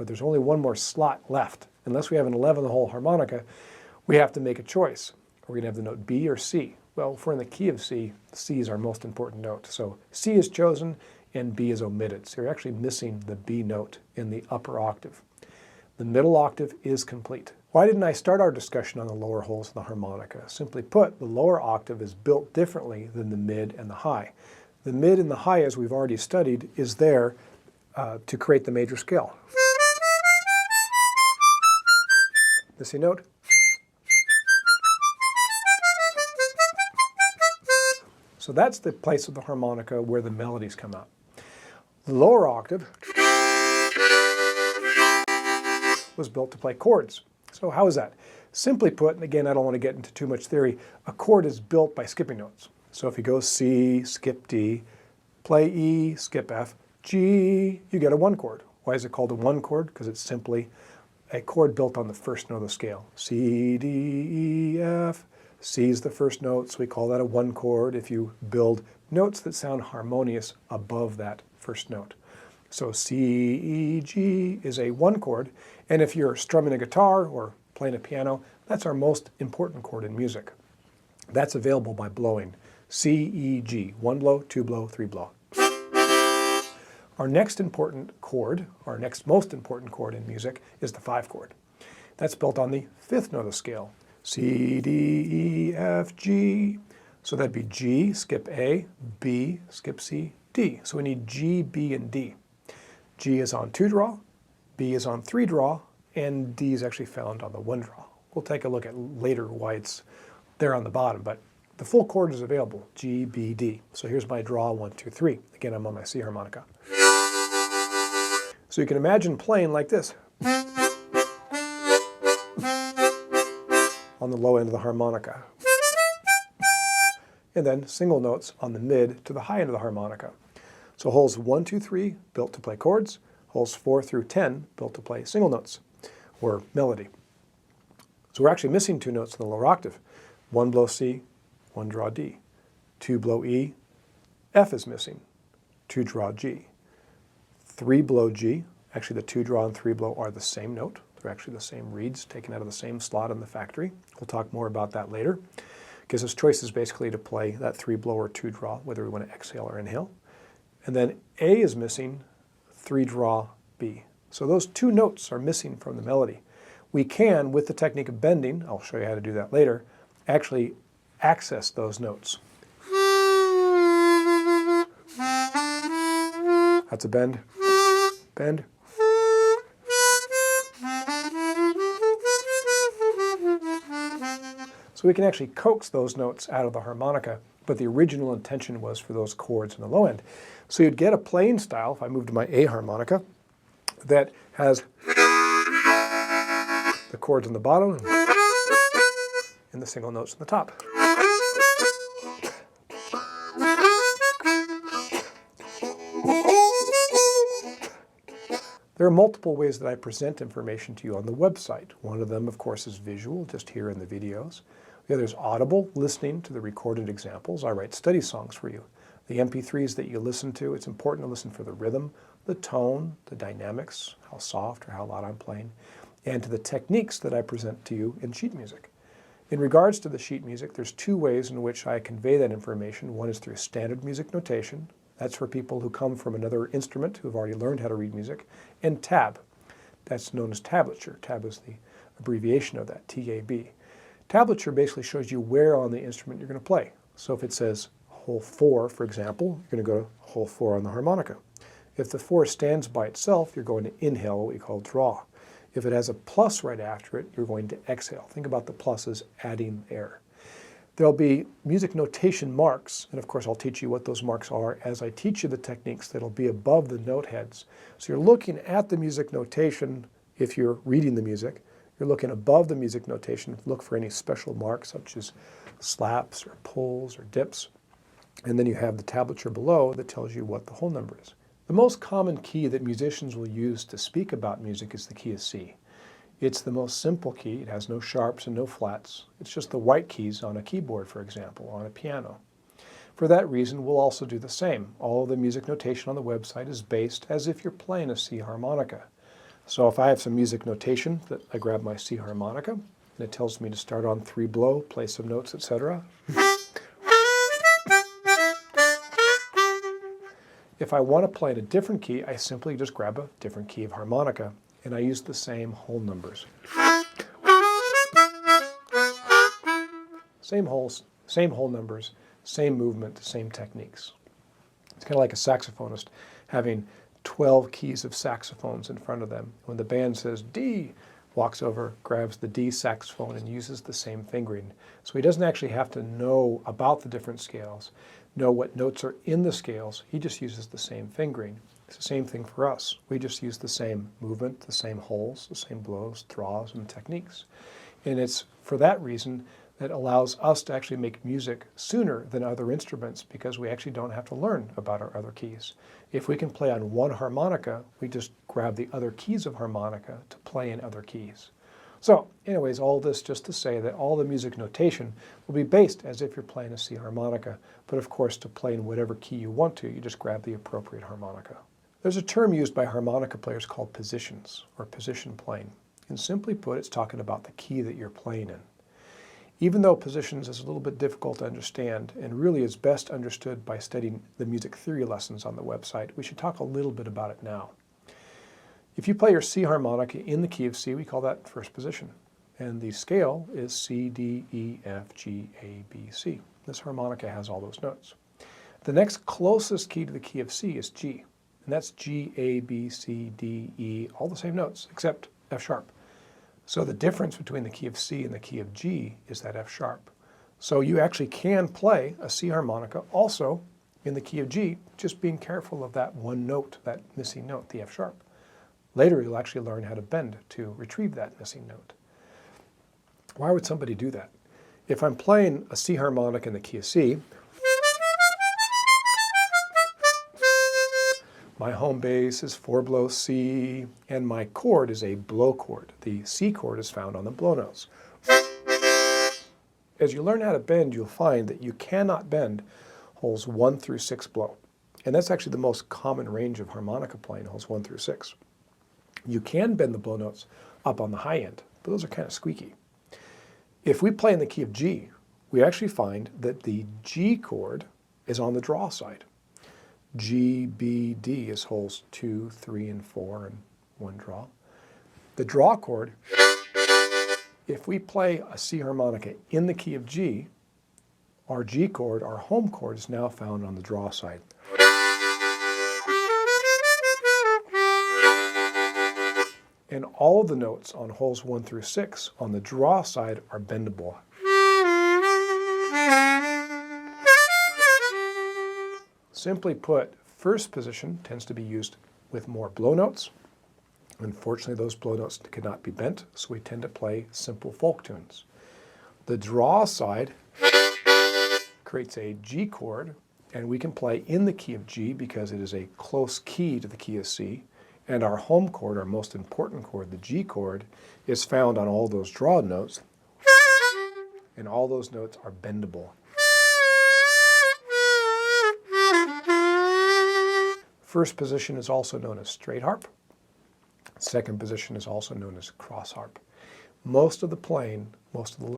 but there's only one more slot left. Unless we have an 11th hole harmonica, we have to make a choice. Are we going to have the note B or C? Well, if we're in the key of C, C is our most important note. So C is chosen and B is omitted. So you're actually missing the B note in the upper octave. The middle octave is complete. Why didn't I start our discussion on the lower holes of the harmonica? Simply put, the lower octave is built differently than the mid and the high. The mid and the high, as we've already studied, is there to create the major scale. Missing note. So that's the place of the harmonica where the melodies come out. The lower octave was built to play chords. So how is that? Simply put, and again, I don't want to get into too much theory, a chord is built by skipping notes. So if you go C, skip D, play E, skip F, G, you get a one chord. Why is it called a one chord? Because it's simply a chord built on the first note of the scale. C, D, E, F. C is the first note, so we call that a one chord if you build notes that sound harmonious above that first note. So C, E, G is a one chord, and if you're strumming a guitar or playing a piano, that's our most important chord in music. That's available by blowing C, E, G, one blow, two blow, three blow. Our next important chord, our next most important chord in music, is the five chord. That's built on the fifth note of the scale. C, D, E, F, G. So that'd be G, skip A, B, skip C, D. So we need G, B, and D. G is on two draw, B is on three draw, and D is actually found on the one draw. We'll take a look at later why it's there on the bottom, but the full chord is available, G, B, D. So here's my draw, 1, 2, 3. Again, I'm on my C harmonica. So you can imagine playing like this on the low end of the harmonica. And then single notes on the mid to the high end of the harmonica. So holes 1, 2, 3, built to play chords. Holes 4 through 10, built to play single notes, or melody. So we're actually missing two notes in the lower octave. One blow C, one draw D. Two blow E, F is missing. Two draw G. Three blow G, actually the two draw and three blow are the same note. They're actually the same reeds taken out of the same slot in the factory. We'll talk more about that later. Gives us choices basically to play that three blow or two draw, whether we want to exhale or inhale. And then A is missing, three draw B. So those two notes are missing from the melody. We can, with the technique of bending, I'll show you how to do that later, actually access those notes. That's a bend, bend. So we can actually coax those notes out of the harmonica, but the original intention was for those chords in the low end. So you'd get a playing style, if I move to my A harmonica, that has the chords on the bottom and the single notes on the top. There are multiple ways that I present information to you on the website. One of them, of course, is visual, just here in the videos. The other is audible, listening to the recorded examples. I write study songs for you. The MP3s that you listen to, it's important to listen for the rhythm, the tone, the dynamics, how soft or how loud I'm playing, and to the techniques that I present to you in sheet music. In regards to the sheet music, there's two ways in which I convey that information. One is through standard music notation. That's for people who come from another instrument who have already learned how to read music. And tab. That's known as tablature. Tab is the abbreviation of that, T-A-B. Tablature basically shows you where on the instrument you're going to play. So if it says hole 4, for example, you're going to go to hole 4 on the harmonica. If the 4 stands by itself, you're going to inhale, what we call draw. If it has a plus right after it, you're going to exhale. Think about the plus as adding air. There'll be music notation marks, and of course I'll teach you what those marks are as I teach you the techniques that'll be above the note heads. So you're looking at the music notation if you're reading the music. You're looking above the music notation, look for any special marks such as slaps or pulls or dips. And then you have the tablature below that tells you what the whole number is. The most common key that musicians will use to speak about music is the key of C. It's the most simple key. It has no sharps and no flats. It's just the white keys on a keyboard, for example, on a piano. For that reason, we'll also do the same. All of the music notation on the website is based as if you're playing a C harmonica. So if I have some music notation, that I grab my C harmonica, and it tells me to start on 3 blow, play some notes, etc. If I want to play in a different key, I simply just grab a different key of harmonica, and I use the same whole numbers. Same holes, same whole numbers, same movement, same techniques. It's kind of like a saxophonist having 12 keys of saxophones in front of them. When the band says D, walks over, grabs the D saxophone and uses the same fingering. So he doesn't actually have to know about the different scales, know what notes are in the scales. He just uses the same fingering. It's the same thing for us. We just use the same movement, the same holes, the same blows, draws, and techniques. And it's for that reason that allows us to actually make music sooner than other instruments, because we actually don't have to learn about our other keys. If we can play on one harmonica, we just grab the other keys of harmonica to play in other keys. So anyways, all this just to say that all the music notation will be based as if you're playing a C harmonica, but of course to play in whatever key you want to, you just grab the appropriate harmonica. There's a term used by harmonica players called positions, or position playing. And simply put, it's talking about the key that you're playing in. Even though positions is a little bit difficult to understand and really is best understood by studying the music theory lessons on the website, we should talk a little bit about it now. If you play your C harmonica in the key of C, we call that first position. And the scale is C, D, E, F, G, A, B, C. This harmonica has all those notes. The next closest key to the key of C is G. And that's G, A, B, C, D, E, all the same notes except F sharp. So the difference between the key of C and the key of G is that F sharp. So you actually can play a C harmonica also in the key of G, just being careful of that one note, that missing note, the F sharp. Later you'll actually learn how to bend to retrieve that missing note. Why would somebody do that? If I'm playing a C harmonic in the key of C, my home bass is 4 blow C, and my chord is a blow chord. The C chord is found on the blow notes. As you learn how to bend, you'll find that you cannot bend holes 1 through 6 blow. And that's actually the most common range of harmonica playing, holes 1 through 6. You can bend the blow notes up on the high end, but those are kind of squeaky. If we play in the key of G, we actually find that the G chord is on the draw side. G, B, D is holes 2, 3, and 4, and 1 draw. The draw chord, if we play a C harmonica in the key of G, our G chord, our home chord, is now found on the draw side. And all of the notes on holes 1 through 6 on the draw side are bendable. Simply put, first position tends to be used with more blow notes. Unfortunately, those blow notes cannot be bent, so we tend to play simple folk tunes. The draw side creates a G chord, and we can play in the key of G because it is a close key to the key of C. And our home chord, our most important chord, the G chord, is found on all those draw notes, and all those notes are bendable. First position is also known as straight harp. Second position is also known as cross harp. Most of the playing, most of the